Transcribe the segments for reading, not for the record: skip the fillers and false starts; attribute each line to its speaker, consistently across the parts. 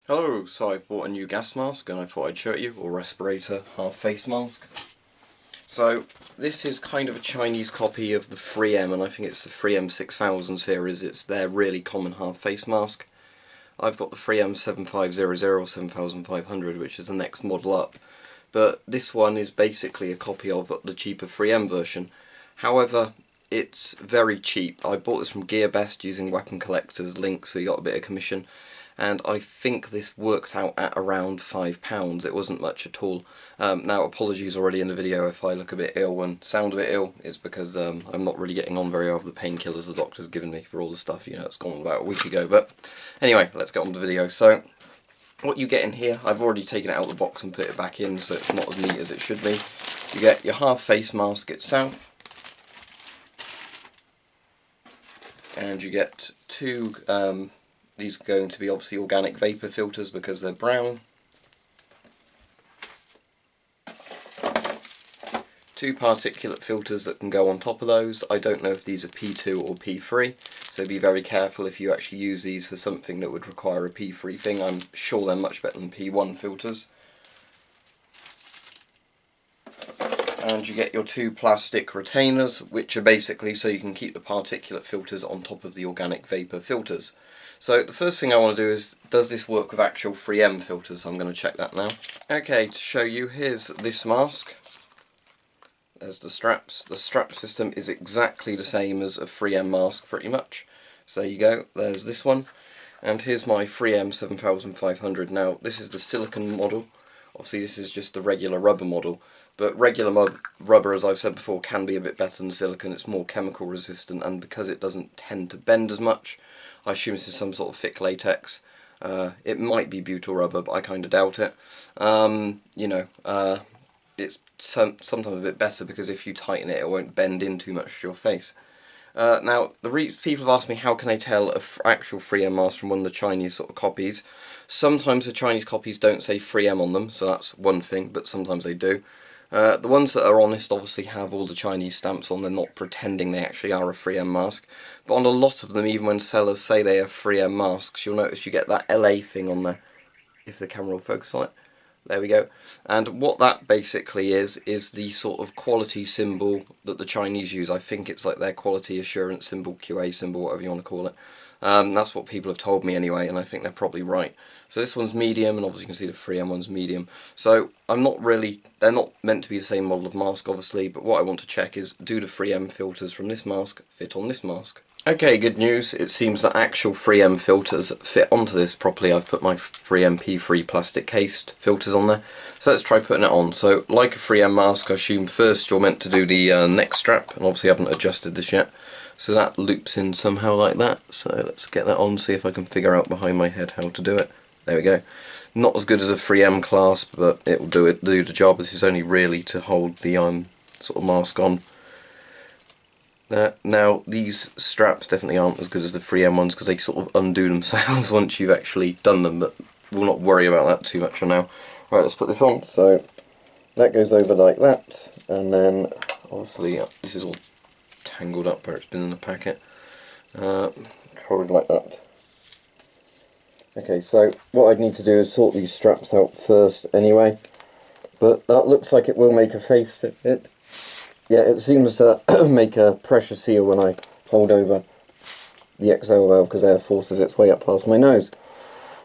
Speaker 1: Hello, so I've bought a new gas mask and I thought I'd show it you, or respirator, half face mask. So this is kind of a Chinese copy of the 3M, and I think it's the 3M 6000 series. It's their really common half face mask. I've got the 3M 7500 or 7500, which is the next model up. But this one is basically a copy of the cheaper 3M version. However, it's very cheap. I bought this from GearBest using Weapon Collector's link, so you got a bit of commission. And I think this worked out at around £5. It wasn't much at all. Now, apologies already in the video if I look a bit ill and sound a bit ill. It's because I'm not really getting on very well with the painkillers the doctor's given me for all the stuff, it's gone about a week ago. But anyway, let's get on with the video. So, what you get in here, I've already taken it out of the box and put it back in, so it's not as neat as it should be. You get your half face mask itself. And you get two... these are going to be obviously organic vapour filters because they're brown. Two particulate filters that can go on top of those. I don't know if these are P2 or P3, so be very careful if you actually use these for something that would require a P3 thing. I'm sure they're much better than P1 filters. And you get your two plastic retainers, which are basically so you can keep the particulate filters on top of the organic vapour filters. So the first thing I want to do is, does this work with actual 3M filters? I'm going to check that now. Okay, to show you, here's this mask. There's the straps. The strap system is exactly the same as a 3M mask, pretty much. So there you go, there's this one. And here's my 3M 7500. Now, this is the silicone model. Obviously this is just the regular rubber model. But regular rubber, as I've said before, can be a bit better than silicone. It's more chemical resistant, and because it doesn't tend to bend as much, I assume this is some sort of thick latex. It might be butyl rubber, but I kind of doubt it. It's sometimes a bit better because if you tighten it, it won't bend in too much to your face. Now, people have asked me how can I tell an actual 3M mask from one of the Chinese sort of copies. Sometimes the Chinese copies don't say 3M on them, so that's one thing, but sometimes they do. The ones that are honest obviously have all the Chinese stamps on. They're not pretending they actually are a 3M mask. But on a lot of them, even when sellers say they are 3M masks, you'll notice you get that LA thing on there, if the camera will focus on it. There we go. And what that basically is the sort of quality symbol that the Chinese use. I think it's like their quality assurance symbol, QA symbol, whatever you want to call it. That's what people have told me anyway, and I think they're probably right. So this one's medium, and obviously you can see the 3M one's medium. So they're not meant to be the same model of mask, obviously, but what I want to check is, do the 3M filters from this mask fit on this mask? Okay, good news. It seems that actual 3M filters fit onto this properly. I've put my 3M P3 plastic cased filters on there. So let's try putting it on. So like a 3M mask, I assume first you're meant to do the neck strap, and obviously I haven't adjusted this yet. So that loops in somehow like that. So let's get that on, see if I can figure out behind my head how to do it. There we go. Not as good as a 3M clasp, but it will do the job. This is only really to hold the sort of mask on. Now these straps definitely aren't as good as the 3M ones because they sort of undo themselves once you've actually done them, but we'll not worry about that too much for now. Right, let's put this on. So that goes over like that, and then obviously this is all tangled up where it's been in the packet. Probably like that. Okay, so what I'd need to do is sort these straps out first anyway, but that looks like it will make a face fit. Yeah, it seems to make a pressure seal when I hold over the exhale valve because air forces its way up past my nose.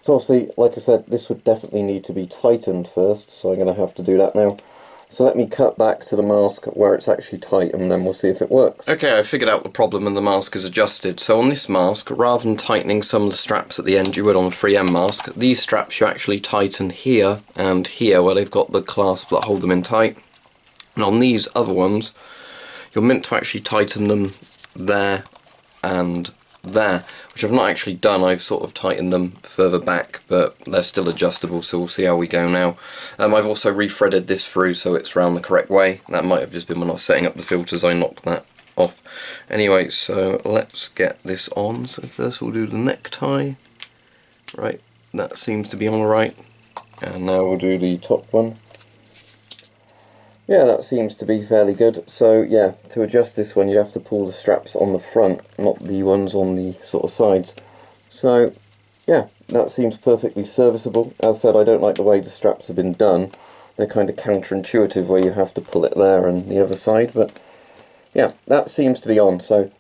Speaker 1: So obviously, like I said, this would definitely need to be tightened first, so I'm going to have to do that now. So let me cut back to the mask where it's actually tight, and then we'll see if it works. Okay, I figured out the problem and the mask is adjusted. So on this mask, rather than tightening some of the straps at the end you would on a 3M mask, these straps you actually tighten here and here where they've got the clasp that hold them in tight. And on these other ones, you're meant to actually tighten them there and there, which I've not actually done. I've sort of tightened them further back, but they're still adjustable, so we'll see how we go now. I've also re-threaded this through so it's round the correct way. That might have just been when I was setting up the filters, I knocked that off. Anyway, so let's get this on. So first we'll do the necktie. Right, that seems to be alright. And now we'll do the top one. Yeah, that seems to be fairly good. So yeah, to adjust this one you have to pull the straps on the front, not the ones on the sort of sides. So yeah, that seems perfectly serviceable. As said, I don't like the way the straps have been done. They're kind of counterintuitive where you have to pull it there and the other side, but yeah, that seems to be on. So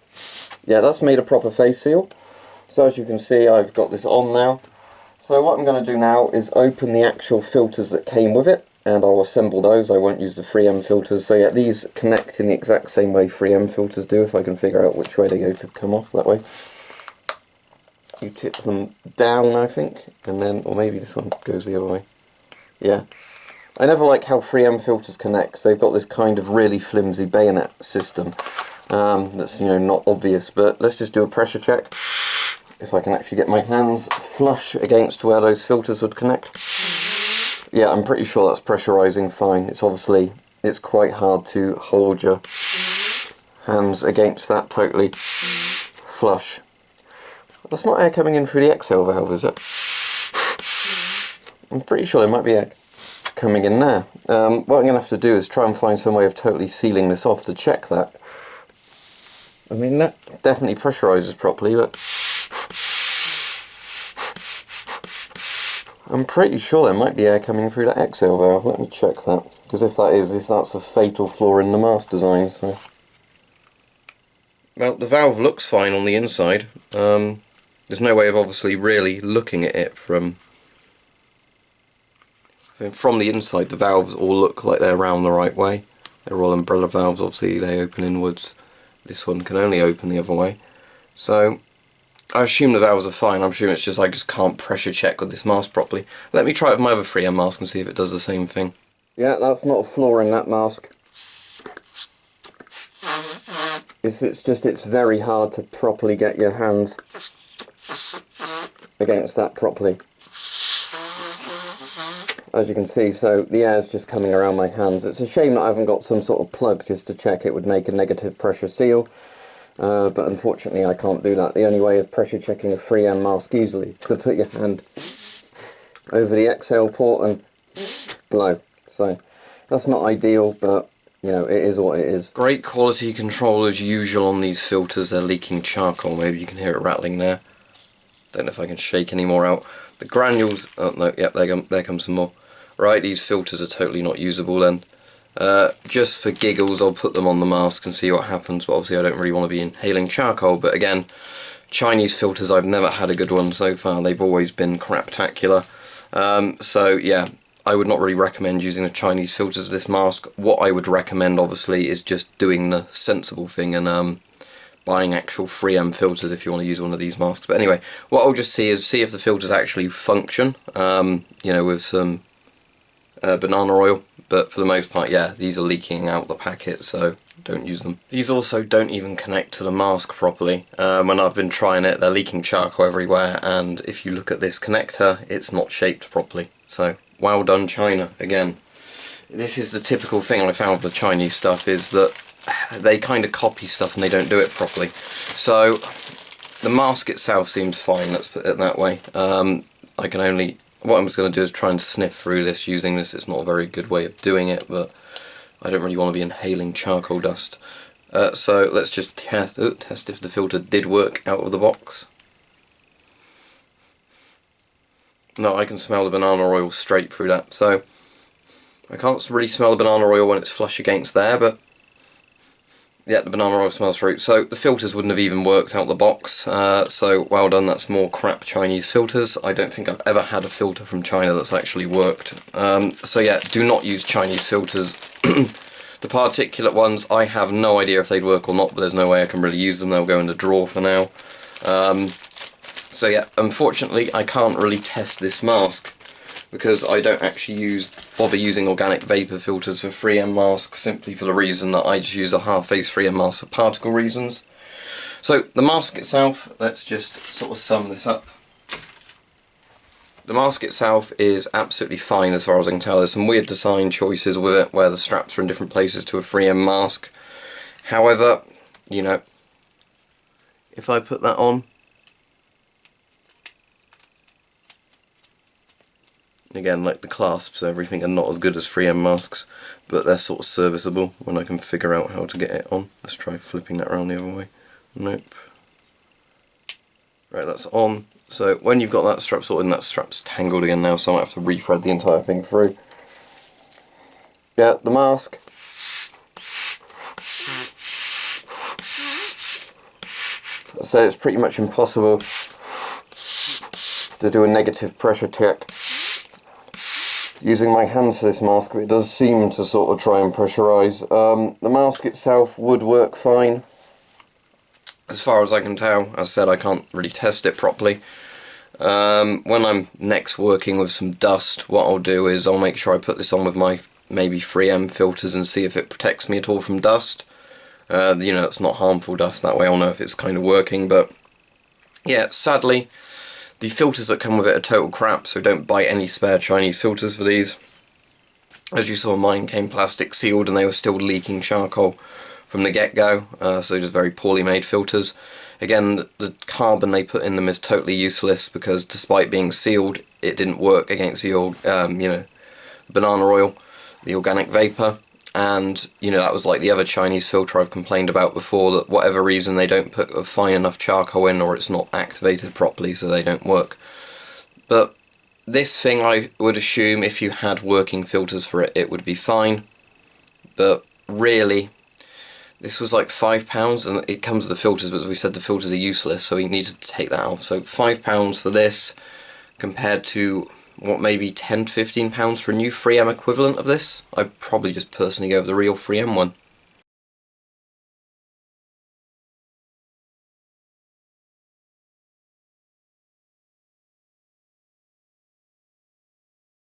Speaker 1: yeah, that's made a proper face seal. So as you can see, I've got this on now. So what I'm going to do now is open the actual filters that came with it, and I'll assemble those. I won't use the 3M filters. So yeah, these connect in the exact same way 3M filters do, if I can figure out which way they go to come off that way. You tip them down, I think, and then, or maybe this one goes the other way. Yeah. I never like how 3M filters connect, so they've got this kind of really flimsy bayonet system that's, you know, not obvious, but let's just do a pressure check. If I can actually get my hands flush against where those filters would connect. Yeah, I'm pretty sure that's pressurizing fine. It's obviously, it's quite hard to hold your hands against that totally flush. That's not air coming in through the exhale valve, is it? I'm pretty sure there might be air coming in there. What I'm going to have to do is try and find some way of totally sealing this off to check that. I mean, that definitely pressurizes properly, but I'm pretty sure there might be air coming through that exhale valve. Let me check that, because if that is, that's a fatal flaw in the mask design. So, well, the valve looks fine on the inside. There's no way of obviously really looking at it from... So from the inside, the valves all look like they're round the right way. They're all umbrella valves, obviously they open inwards. This one can only open the other way. So I assume the valves are fine. I'm sure it's just I just can't pressure check with this mask properly. Let me try it with my other 3M mask and see if it does the same thing. Yeah, that's not a flaw in that mask. It's very hard to properly get your hands against that properly. As you can see, so the air's just coming around my hands. It's a shame that I haven't got some sort of plug just to check it would make a negative pressure seal. But unfortunately I can't do that. The only way of pressure checking a 3M mask easily is to put your hand over the exhale port and blow. So that's not ideal, but you know, it is what it is. Great quality control as usual on these filters. They're leaking charcoal. Maybe you can hear it rattling there. Don't know if I can shake any more out. The granules, oh no, yep, there comes some more. Right, these filters are totally not usable then. Just for giggles, I'll put them on the mask and see what happens, but obviously I don't really want to be inhaling charcoal. But again, Chinese filters, I've never had a good one so far. They've always been craptacular. So yeah, I would not really recommend using the Chinese filters of this mask. What I would recommend, obviously, is just doing the sensible thing and buying actual 3M filters if you want to use one of these masks. But anyway, what I'll just see if the filters actually function, you know, with some banana oil. But for the most part, yeah, these are leaking out the packet, so don't use them. These also don't even connect to the mask properly. When I've been trying it, they're leaking charcoal everywhere, and if you look at this connector, it's not shaped properly. So, well done, China, again. This is the typical thing I found with the Chinese stuff, is that they kind of copy stuff and they don't do it properly. So, the mask itself seems fine, let's put it that way. I can only... What I'm just going to do is try and sniff through this using this. It's not a very good way of doing it, but I don't really want to be inhaling charcoal dust. So let's just test if the filter did work out of the box. No, I can smell the banana oil straight through that. So I can't really smell the banana oil when it's flush against there, but yeah, the banana oil smells through. So the filters wouldn't have even worked out the box. So well done, that's more crap Chinese filters. I don't think I've ever had a filter from China that's actually worked. So yeah, do not use Chinese filters. The particulate ones, I have no idea if they'd work or not, but there's no way I can really use them. They'll go in the drawer for now. So yeah, unfortunately I can't really test this mask, because I don't actually bother using organic vapour filters for 3M masks, simply for the reason that I just use a half-face 3M mask for particle reasons. So the mask itself, let's just sort of sum this up. The mask itself is absolutely fine as far as I can tell. There's some weird design choices with it, where the straps are in different places to a 3M mask. However, you know, if I put that on, again, like the clasps and everything are not as good as 3M masks, but they're sort of serviceable when I can figure out how to get it on. Let's try flipping that around the other way. Nope. Right, that's on. So when you've got that strap sorted, and that strap's tangled again now, so I might have to re-thread the entire thing through. Yeah, the mask. So it's pretty much impossible to do a negative pressure check using my hands for this mask, but it does seem to sort of try and pressurise. The mask itself would work fine, as far as I can tell. As I said, I can't really test it properly. When I'm next working with some dust, what I'll do is I'll make sure I put this on with my maybe 3M filters and see if it protects me at all from dust. You know, it's not harmful dust, that way I'll know if it's kind of working. But yeah, sadly, the filters that come with it are total crap, so don't buy any spare Chinese filters for these. As you saw, mine came plastic sealed and they were still leaking charcoal from the get-go, so just very poorly made filters. Again, the carbon they put in them is totally useless, because despite being sealed, it didn't work against the you know, banana oil, the organic vapour. And you know, that was like the other Chinese filter I've complained about before, that whatever reason they don't put a fine enough charcoal in, or it's not activated properly, so they don't work. But this thing, I would assume if you had working filters for it, it would be fine. But really, this was like £5, and it comes with the filters, but as we said, the filters are useless, so we needed to take that out. So £5 for this, compared to what, maybe £10 to £15 for a new 3M equivalent of this. I'd probably just personally go with the real 3M one.